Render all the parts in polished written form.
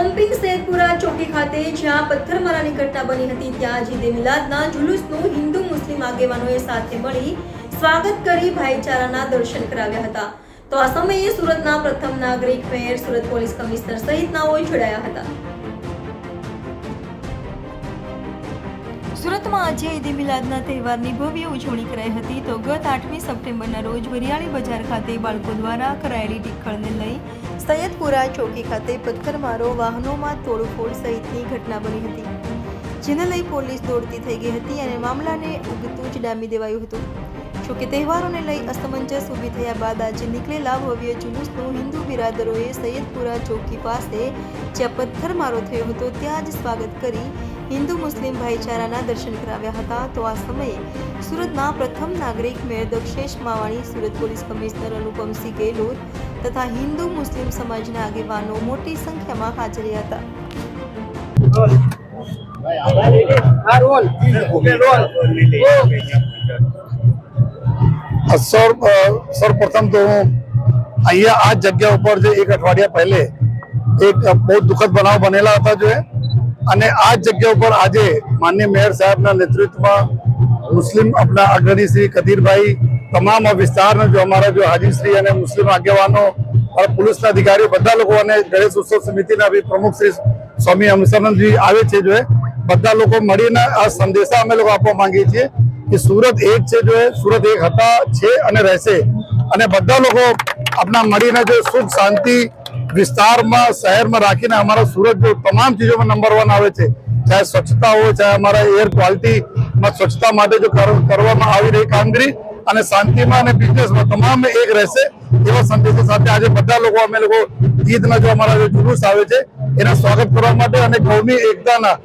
Pumping Sherpura ચોકી ખાતે જ્યાં પથ્થરમારાની ઘટના બની હતી ત્યાં ઈદે મિલાદના જુલુસનું હિન્દુ મુસ્લિમ આગેવાનોએ સાથે મળી સ્વાગત કરી ભાઈચારાના દર્શન કરાવ્યા હતા। તો આ સમયે સુરતના પ્રથમ નાગરિક મેયર, સુરત પોલીસ કમિશનર સહિતનાઓ જોડાયા હતા। સુરતમાં આજે ઈદે મિલાદના તહેવારની ભવ્ય ઉજવણી કરાઈ હતી। તો ગત 8મી સપ્ટેમ્બરના રોજ વરિયાળી બજાર ખાતે બાળકો દ્વારા કરાયેલી ટીખળને લઈ સૈયદપુરા ચોકી ખાતે પથ્થરમારો, વાહનોમાં તોડફોડ સહિતની ઘટના બની હતી, જેને લઈ પોલીસ દોડતી થઈ ગઈ હતી અને મામલાને ઉગતું જ ડામી દેવાયું હતું। જોકે તહેવારોને લઈ અસમંજસ ઊભી થયા બાદ આજે નીકળેલા ભવ્ય જુલુસનું હિન્દુ બિરાદરોએ સૈયદપુરા ચોકી પાસે જ્યાં પથ્થરમારો થયો હતો ત્યાં જ સ્વાગત કરી હિન્દુ મુસ્લિમ ભાઈચારાના દર્શન કરાવ્યા હતા। તો આ સમયે સુરતના પ્રથમ નાગરિક mayor Dakshesh Mavani, Surat police commissioner Anupamsinh Gehlot તથા હિન્દુ મુસ્લિમ સમાજના આગેવાનો મોટી સંખ્યામાં હાજર હતા। સર્વપ્રથમ તો હું અહીંયા આ જગ્યા ઉપર જે એક અઠવાડિયા પહેલે એક બહુ દુઃખદ બનાવ બનેલા હતા જો અને આ જગ્યા ઉપર આજે માનનીય મેયર સાહેબના નેતૃત્વમાં મુસ્લિમ આપણા અગ્રણી શ્રી કદીરભાઈ, તમામ વિસ્તારના જો અમારા જો હાજીશ્રી અને મુસ્લિમ આગેવાનો और पुलिस अधिकारी બધા લોકો અને ગણેશ ઉત્સવ સમિતિના भी પ્રમુખ શ્રી સ્વામી અમસરનજી આવે છે જો બધા લોકો મળીને આ સંદેશા અમે લોકો આપવા માંગીએ છીએ કે સુરત એક છે જો સુરત એક હતા છે અને રહેશે અને બધા લોકો આપણા મળીને જો સુખ શાંતિ વિસ્તારમાં શહેરમાં રાખીને અમારા સુરત જો તમામ ચીજોમાં નંબર 1 આવે છે, ચાહે સ્વચ્છતા હોય, ચાહે અમારા એર ક્વોલિટીમાં સ્વચ્છતા માટે જો કરવામાં આવી રહી કામગીરી અને શાંતિમાં અને બિઝનેસમાં તમામ એક રહેશે એવા સંદેશો સાથે આજે બધા લોકો અમે લોકો ઈદના જો અમારા જો જુલુસ આવે છે એના સ્વાગત કરવા માટે અને કૌમી એકતાના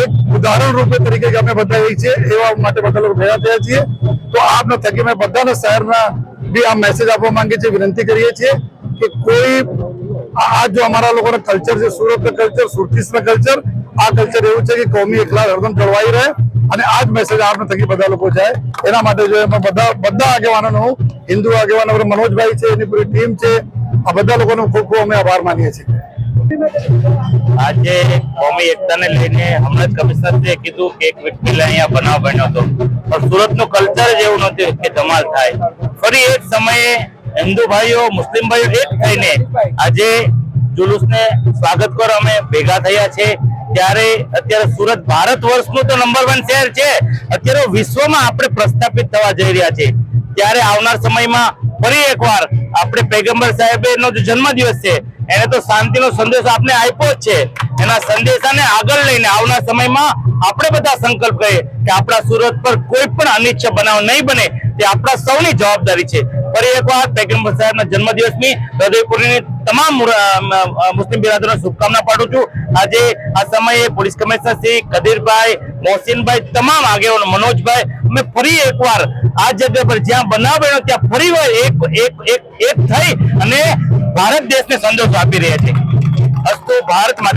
એક ઉદાહરણ રૂપે તરીકે અમે બધા એ છીએ એવા માટે બધા લોકો ભેગા થયા છીએ। તો આપના થકી મેં બધાના શહેરના બી આ મેસેજ આપવા માંગીએ છીએ, વિનંતી કરીએ છીએ કે કોઈ આ જો અમારા લોકોના કલ્ચર છે, સુરતના કલ્ચર, સુરતીસના કલ્ચર, આ કલ્ચર એવું છે કે કૌમી એકલા હરદમ જળવાઈ રહે અને આ જ મેસેજ આપના થકી બધા લોકો જાય એના માટે જો એમાં બધા આગેવાનોનો હિન્દુ આગેવાનો મનોજભાઈ છે, એની પૂરી ટીમ છે, આ બધા લોકોનો ખૂબ ખૂબ અમે આભાર માનીએ છીએ। આજે કોમી એકતાને લઈને હમણાં જ કમિશનરે કીધું કે એક વ્યક્તિ અહીંયા બનાવ બન્યો હતો પણ સુરતનું કલ્ચર જ એવું નથી કે ધમાલ થાય। ફરી એક સમયે હિન્દુ ભાઈઓ, મુસ્લિમ ભાઈઓ એક થઈને આજે જુલુસને સ્વાગત કરવા અમે ભેગા થયા છે। ત્યારે અત્યારે સુરત ભારત વર્ષનું તો નંબર 1 શહેર છે, અત્યારે વિશ્વમાં આપણે પ્રસ્થાપિત થવા જઈ રહ્યા છે। ત્યારે આવનાર સમયમાં ફરી એકવાર આપણે પૈગંબર સાહેબનો જે જન્મદિવસ છે એને તો શાંતિનો સંદેશો આપણે આપ્યો જ છે, એના સંદેશાને આગળ લઈને આવનાર સમયમાં આપણે બધા સંકલ્પ કરીએ કે આપણા સુરત પર કોઈ પણ અનિચ્છનીય બનાવ નહીં બને તે આપણા સૌની જવાબદારી છે। ફરી એકવાર પૈગંબર સાહેબના જન્મદિવસની હૃદયપૂર્વકની તમામ મુસ્લિમ બિરાદરોને શુભકામના પાઠવું છું। આજે આ સમયે પોલીસ કમિશનર શ્રી કદીરભાઈ, મોહસિનભાઈ, તમામ આગેવાનો, મનોજભાઈ, અમે ફરી એકવાર આ જગ્યા પર જ્યાં બનાવ બન્યો ત્યાં ફરી એક થઈ અને ભારત દેશને સંદેશો આપી રહ્યા છે। અસ્તુ ભારત માટે।